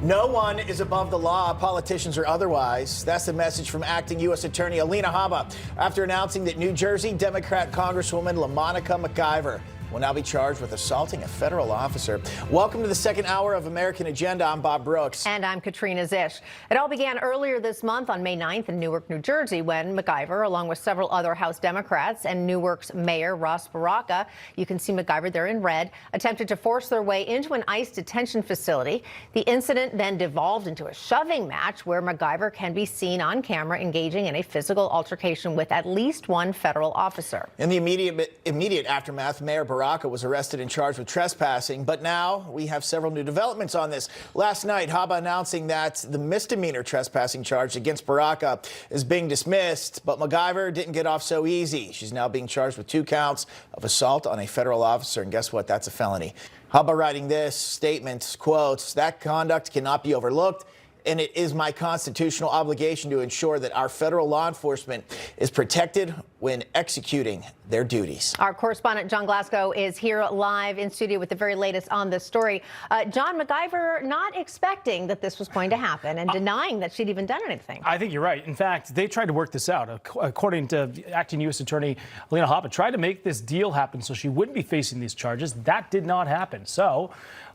No one is above the law, politicians or otherwise. That's the message from acting U.S. Attorney Alina Habba after announcing that New Jersey Democrat Congresswoman LaMonica McIver will now be charged with assaulting a federal officer. Welcome to the second hour of American Agenda. I'm Bob Brooks. And I'm Katrina Zish. It all began earlier this month on May 9th in Newark, New Jersey, when McIver, along with several other House Democrats and Newark's Mayor Ross Baraka, you can see McIver there in red, attempted to force their way into an ICE detention facility. The incident then devolved into a shoving match where McIver can be seen on camera engaging in a physical altercation with at least one federal officer. In the immediate aftermath, Mayor Baraka was arrested and charged with trespassing, but now we have several new developments on this. Last night, Habba announcing that the misdemeanor trespassing charge against Baraka is being dismissed, but McIver didn't get off so easy. She's now being charged with 2 counts of assault on a federal officer, and guess what? That's a felony. Habba writing this statement, quotes, "That conduct cannot be overlooked, and it is my constitutional obligation to ensure that our federal law enforcement is protected when executing their duties." Our correspondent John Glasgow is here live in studio with the very latest on this story. John, McIver not expecting that this was going to happen and denying that she'd even done anything. I think you're right. In fact, they tried to work this out. According to acting U.S. Attorney Alina Habba, tried to make this deal happen so she wouldn't be facing these charges. That did not happen. So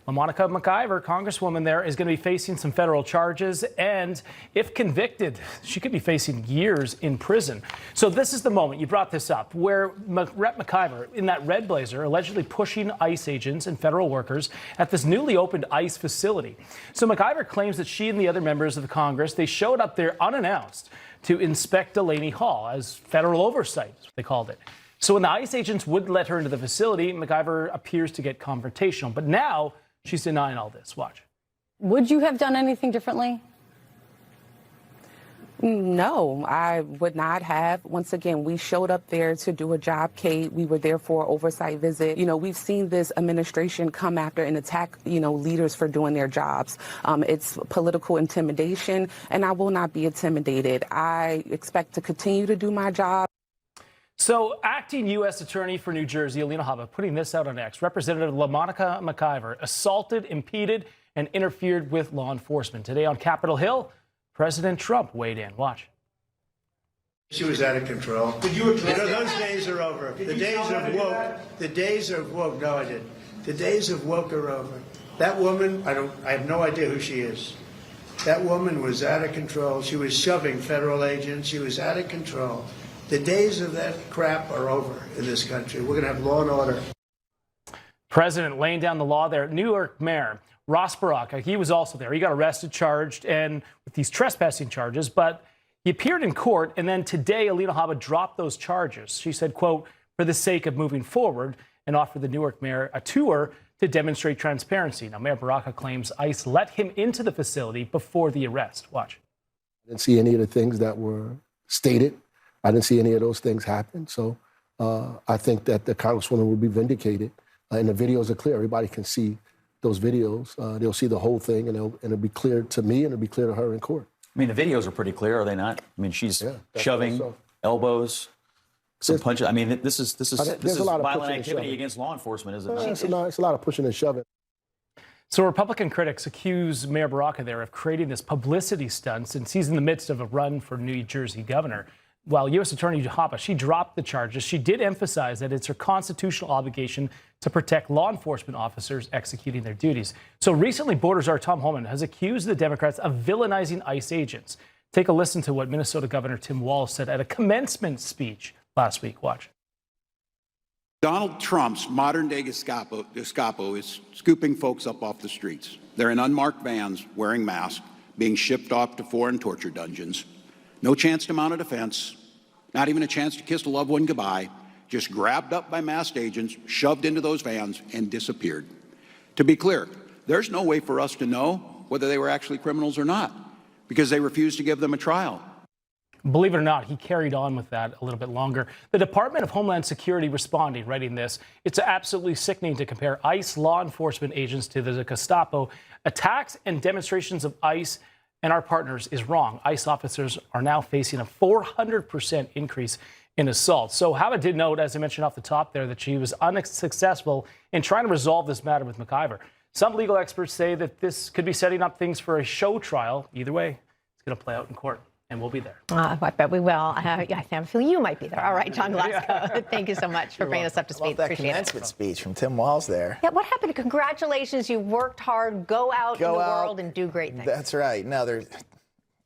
LaMonica McIver, Congresswoman there, is going to be facing some federal charges, and if convicted, she could be facing years in prison. So this is the moment, you brought this up, where Rep. McIver, in that red blazer, allegedly pushing ICE agents and federal workers at this newly opened ICE facility. So McIver claims that she and the other members of the Congress, they showed up there unannounced to inspect Delaney Hall as federal oversight, is what they called it. So when the ICE agents wouldn't let her into the facility, McIver appears to get confrontational. But now she's denying all this. Watch. Would you have done anything differently? No, I would not have. Once again, we showed up there to do a job, Kate. We were there for an oversight visit. You know, we've seen this administration come after and attack, leaders for doing their jobs. It's political intimidation, and I will not be intimidated. I expect to continue to do my job. So, acting U.S. Attorney for New Jersey, Alina Habba, putting this out on X. Representative LaMonica McIver assaulted, impeded, and interfered with law enforcement. Today on Capitol Hill, President Trump weighed in. Watch. She was out of control. Did you address those days are over. The days of woke. The days of woke. No, I didn't. The days of woke are over. That woman, I have no idea who she is. That woman was out of control. She was shoving federal agents. She was out of control. The days of that crap are over in this country. We're going to have law and order. President laying down the law there. Newark Mayor Ross Baraka, he was also there. He got arrested, charged, and with these trespassing charges, but he appeared in court, and then today Alina Habba dropped those charges. She said, quote, "for the sake of moving forward," and offered the Newark mayor a tour to demonstrate transparency. Now, Mayor Baraka claims ICE let him into the facility before the arrest. Watch. I didn't see any of the things that were stated. I didn't see any of those things happen. So I think that the Congresswoman will be vindicated. And the videos are clear. Everybody can see those videos. They'll see the whole thing, and it'll be clear to me, and it'll be clear to her in court. I mean, the videos are pretty clear, are they not? I mean, she's shoving, elbows, some punches. I mean, this is violent activity against law enforcement, is it not? It's a lot of pushing and shoving. So Republican critics accuse Mayor Baraka there of creating this publicity stunt since he's in the midst of a run for New Jersey governor. While U.S. Attorney Habba, she dropped the charges. She did emphasize that it's her constitutional obligation to protect law enforcement officers executing their duties. So recently, Border Czar Tom Homan has accused the Democrats of villainizing ICE agents. Take a listen to what Minnesota Governor Tim Walz said at a commencement speech last week. Watch. Donald Trump's modern-day Gestapo is scooping folks up off the streets. They're in unmarked vans, wearing masks, being shipped off to foreign torture dungeons. No chance to mount a defense, not even a chance to kiss a loved one goodbye, just grabbed up by masked agents, shoved into those vans, and disappeared. To be clear, there's no way for us to know whether they were actually criminals or not, because they refused to give them a trial. Believe it or not, he carried on with that a little bit longer. The Department of Homeland Security responding, writing this, "It's absolutely sickening to compare ICE law enforcement agents to the Gestapo. Attacks and demonstrations of ICE and our partners is wrong. ICE officers are now facing a 400% increase in assaults." So Habba did note, as I mentioned off the top there, that she was unsuccessful in trying to resolve this matter with McIver. Some legal experts say that this could be setting up things for a show trial. Either way, it's going to play out in court, and we'll be there. I bet we will. I have a feeling you might be there. All right, John Glasgow, thank you so much for bringing us up to speed. That Appreciate commencement speech from Tim Walz there. Yeah, what happened? Congratulations, you worked hard. Go out in the world and do great things. That's right. No,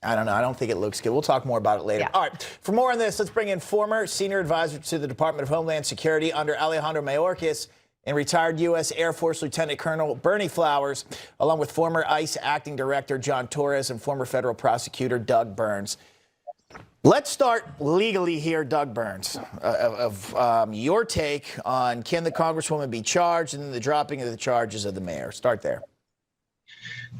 I don't know. I don't think it looks good. We'll talk more about it later. Yeah. All right. For more on this, let's bring in former senior advisor to the Department of Homeland Security under Alejandro Mayorkas and retired U.S. Air Force Lieutenant Colonel Berney Flowers, along with former ICE Acting Director John Torres and former federal prosecutor Doug Burns. Let's start legally here, Doug Burns, of your take on can the Congresswoman be charged and the dropping of the charges of the mayor. Start there.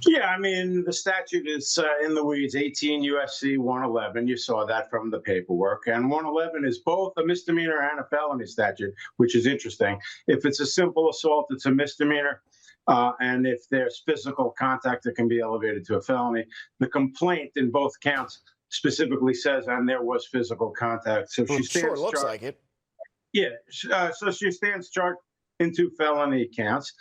Yeah, I mean, the statute is in the weeds, 18 U.S.C. 111. You saw that from the paperwork. And 111 is both a misdemeanor and a felony statute, which is interesting. If it's a simple assault, it's a misdemeanor. And if there's physical contact, it can be elevated to a felony. The complaint in both counts specifically says, and there was physical contact. So she stands sure looks like it. Yeah, so she stands charged in 2 felony counts.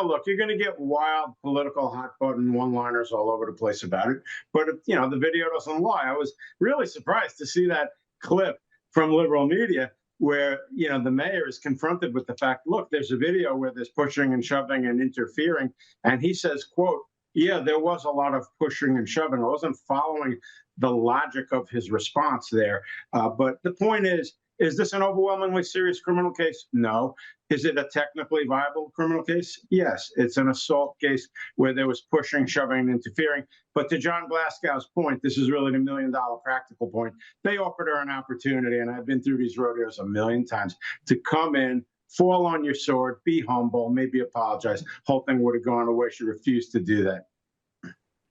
Look, you're going to get wild political hot button one-liners all over the place about it. But, the video doesn't lie. I was really surprised to see that clip from liberal media where, the mayor is confronted with the fact, look, there's a video where there's pushing and shoving and interfering. And he says, quote, yeah, there was a lot of pushing and shoving. I wasn't following the logic of his response there. But the point is this an overwhelmingly serious criminal case? No. Is it a technically viable criminal case? Yes. It's an assault case where there was pushing, shoving, and interfering. But to John Glasgow's point, this is really the $1 million practical point. They offered her an opportunity, and I've been through these rodeos a million times, to come in, fall on your sword, be humble, maybe apologize. Whole thing would have gone away. She refused to do that.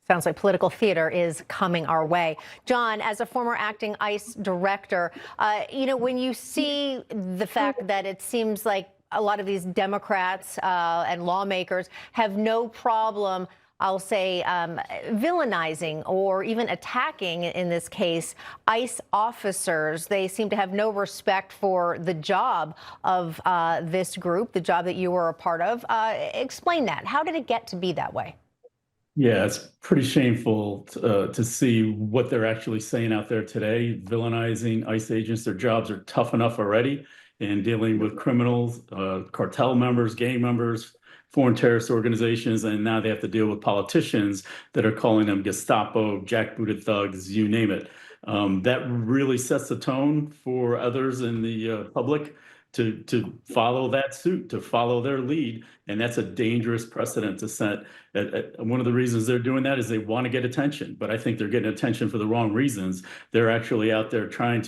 Sounds like political theater is coming our way. John, as a former acting ICE director, when you see the fact that it seems like a lot of these Democrats and lawmakers have no problem, I'll say, villainizing or even attacking, in this case, ICE officers. They seem to have no respect for the job of this group, the job that you were a part of. Explain that. How did it get to be that way? Yeah, it's pretty shameful to see what they're actually saying out there today, villainizing ICE agents. Their jobs are tough enough already in dealing with criminals, cartel members, gang members, foreign terrorist organizations, and now they have to deal with politicians that are calling them Gestapo, jackbooted thugs, you name it. That really sets the tone for others in the public to follow that suit, to follow their lead. And that's a dangerous precedent to set. One of the reasons they're doing that is they want to get attention, but I think they're getting attention for the wrong reasons. They're actually out there trying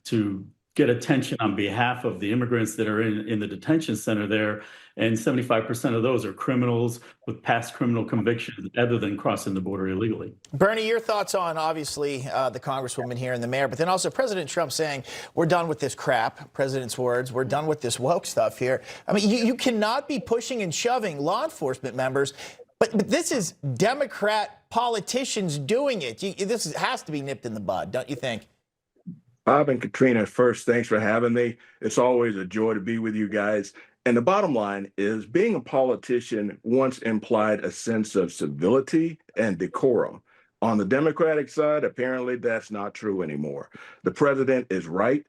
to get attention on behalf of the immigrants that are in the detention center there. And 75% of those are criminals with past criminal convictions other than crossing the border illegally. Berney, your thoughts on, obviously, the Congresswoman here and the mayor, but then also President Trump saying, we're done with this crap, President's words, we're done with this woke stuff here. I mean, you cannot be pushing and shoving law enforcement members, but this is Democrat politicians doing it. This has to be nipped in the bud, don't you think? Bob and Katrina, first, thanks for having me. It's always a joy to be with you guys. And the bottom line is being a politician once implied a sense of civility and decorum. On the Democratic side, apparently that's not true anymore. The president is right.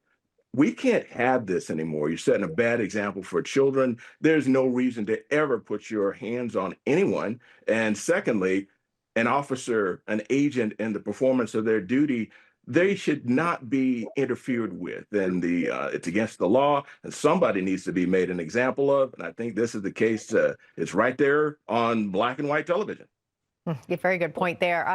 We can't have this anymore. You're setting a bad example for children. There's no reason to ever put your hands on anyone. And secondly, an officer, an agent in the performance of their duty, they should not be interfered with, and it's against the law, and somebody needs to be made an example of. And I think this is the case. It's right there on black and white television. Yeah, very good point there.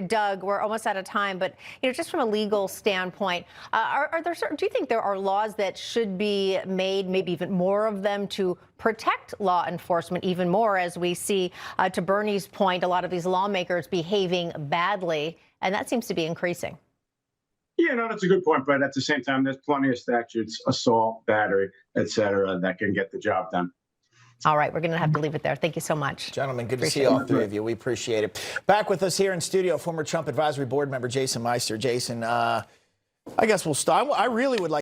Doug, we're almost out of time, but just from a legal standpoint, do you think there are laws that should be made, maybe even more of them, to protect law enforcement even more, as we see, to Berney's point, a lot of these lawmakers behaving badly, and that seems to be increasing? Yeah, no, that's a good point. But at the same time, there's plenty of statutes, assault, battery, et cetera, that can get the job done. All right, we're going to have to leave it there. Thank you so much. Gentlemen, good to see all three of you. We appreciate it. Back with us here in studio, former Trump Advisory Board member Jason Meister. Jason, I guess we'll start. I really would like